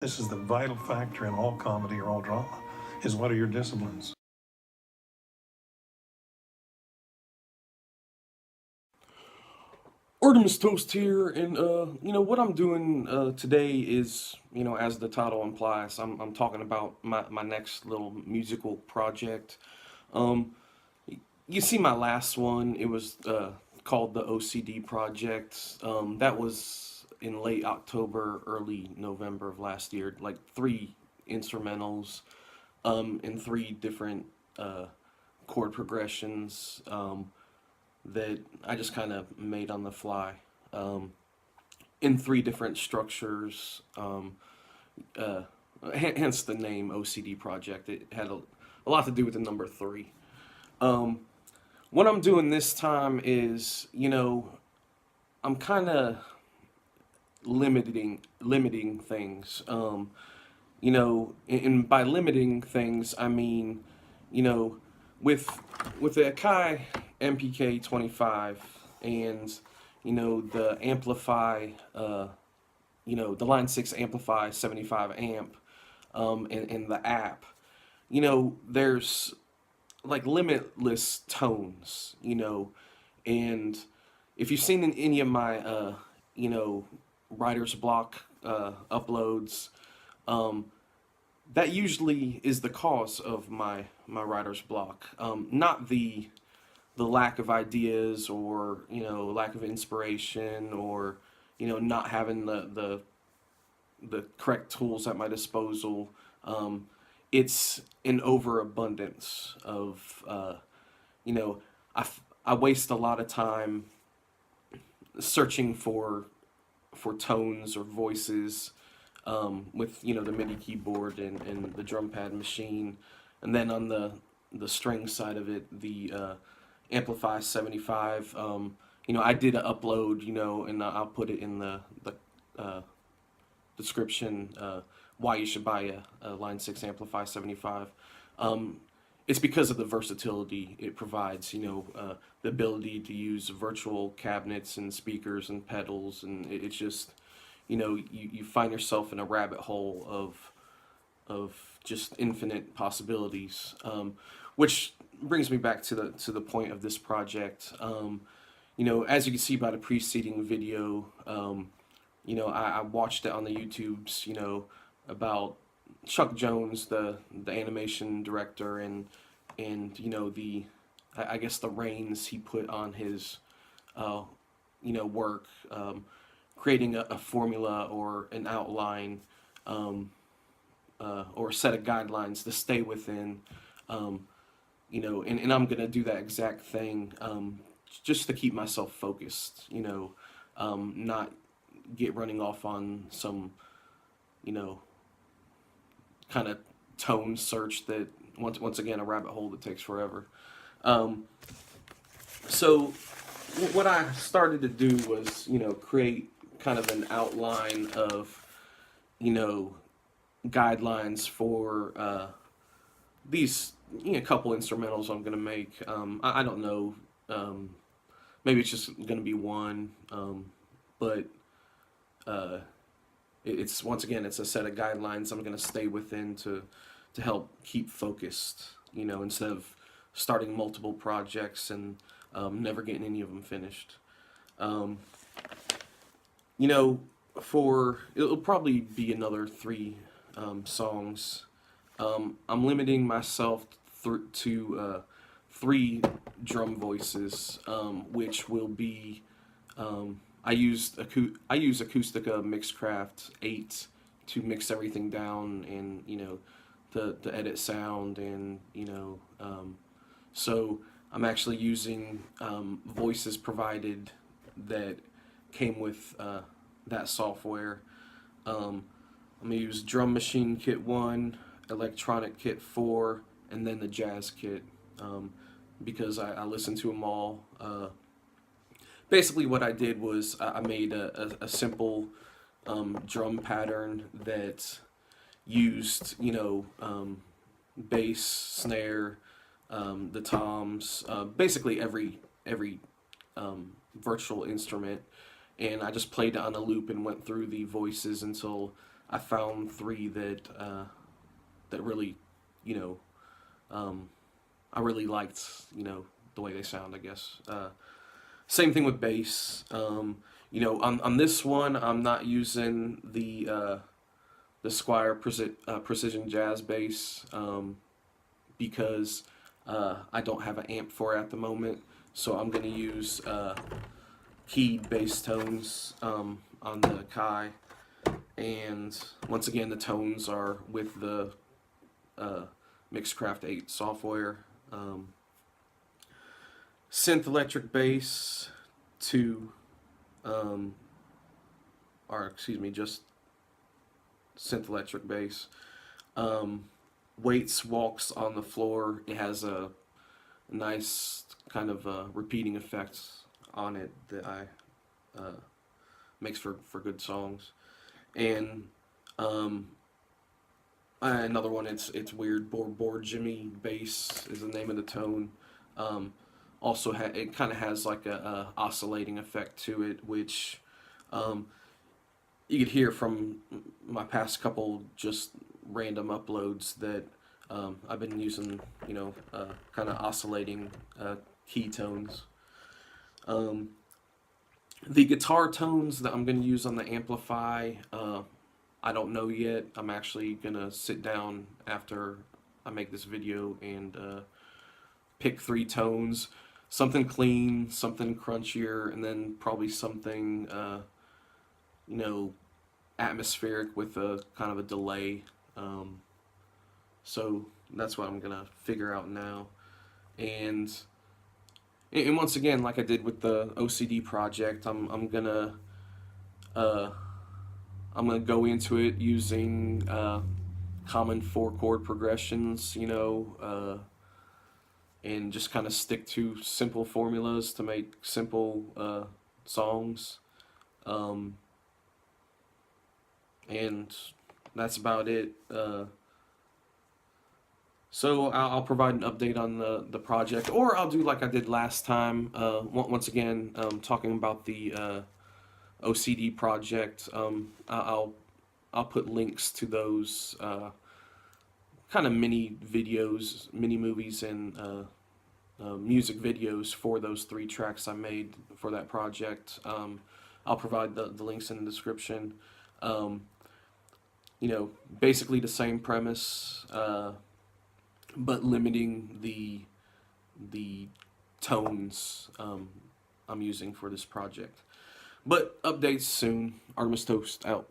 This is the vital factor in all comedy or all drama, is what are your disciplines? Artemus Toast here, and what I'm doing today is, as the title implies, I'm talking about my next little musical project. Um, you see my last one, it was called the OCD Project. That was in late October, early November of last year, like three instrumentals, and three different chord progressions. That I just kind of made on the fly um, in three different structures. Uh, Hence the name OCD Project. It had a lot to do with the number three. Um, what I'm doing this time is, I'm kind of limiting things. And by limiting things, I mean, you know, with the Akai MPK25 and the AmpliFi, the Line6 AmpliFi 75 amp, and the app, there's like limitless tones, and if you've seen in any of my you know writer's block uploads, um, that usually is the cause of my writer's block. Not the lack of ideas, or lack of inspiration, or not having the correct tools at my disposal. It's an overabundance of you know I waste a lot of time searching for tones or voices, with the MIDI keyboard and the drum pad machine, and then on the string side of it, the Amplify 75. I did an upload, and I'll put it in the description, why you should buy a Line 6 Amplify 75. Um, it's because of the versatility it provides, the ability to use virtual cabinets and speakers and pedals, and it's just, you find yourself in a rabbit hole of just infinite possibilities, which brings me back to the point of this project. As you can see by the preceding video, I watched it on the YouTubes, about Chuck Jones, the animation director, and the I guess the reins he put on his uh, work, creating a formula or an outline, or a set of guidelines to stay within. Um, and I'm gonna do that exact thing, just to keep myself focused. Not get running off on some you know kind of tone search that once again a rabbit hole that takes forever. Um, so what I started to do was create kind of an outline of you know guidelines for these couple instrumentals I'm gonna make. I don't know. Maybe it's just gonna be one, but uh, it's once again it's a set of guidelines I'm gonna stay within to help keep focused. Instead of starting multiple projects and never getting any of them finished. Um, you know, for it'll probably be another three songs. I'm limiting myself to three drum voices, which will be I use Acoustica Mixcraft 8 to mix everything down, and to edit sound, and so I'm actually using voices provided that came with that software. I'm gonna use Drum Machine Kit 1, Electronic Kit 4, and then the Jazz Kit, because I listened to them all. Basically, what I did was I made a simple drum pattern that used, bass, snare, the toms, basically every virtual instrument, and I just played it on a loop and went through the voices until I found three that that really, you know, I really liked, you know, the way they sound, I guess. Same thing with bass. You know, on this one, I'm not using the Squire Precision Jazz bass because I don't have an amp for it at the moment. So I'm going to use keyed bass tones on the Akai. And once again, the tones are with the Mixcraft 8 software. Synth electric bass to, or excuse me, just synth electric bass. Waits walks on the floor. It has a nice kind of repeating effect on it that makes for good songs. And another one, it's weird. Board Jimmy bass is the name of the tone. Also, it kind of has like a oscillating effect to it, which you could hear from my past couple just random uploads that I've been using, you know, kind of oscillating key tones. The guitar tones that I'm going to use on the AmpliFi, I don't know yet. I'm actually going to sit down after I make this video and pick 3 tones. Something clean, something crunchier, and then probably something, you know, atmospheric with a kind of a delay. So that's what I'm gonna figure out now. And once again, like I did with the OCD project, I'm gonna go into it using common 4-chord progressions, you know, and just kind of stick to simple formulas to make simple songs. And that's about it. So I'll provide an update on the project, or I'll do like I did last time. Once again, talking about the OCD project. I'll put links to those kind of mini videos, mini movies, and music videos for those 3 tracks I made for that project. I'll provide the links in the description. You know, basically the same premise, but limiting the tones I'm using for this project. But updates soon. Artemus Toast out.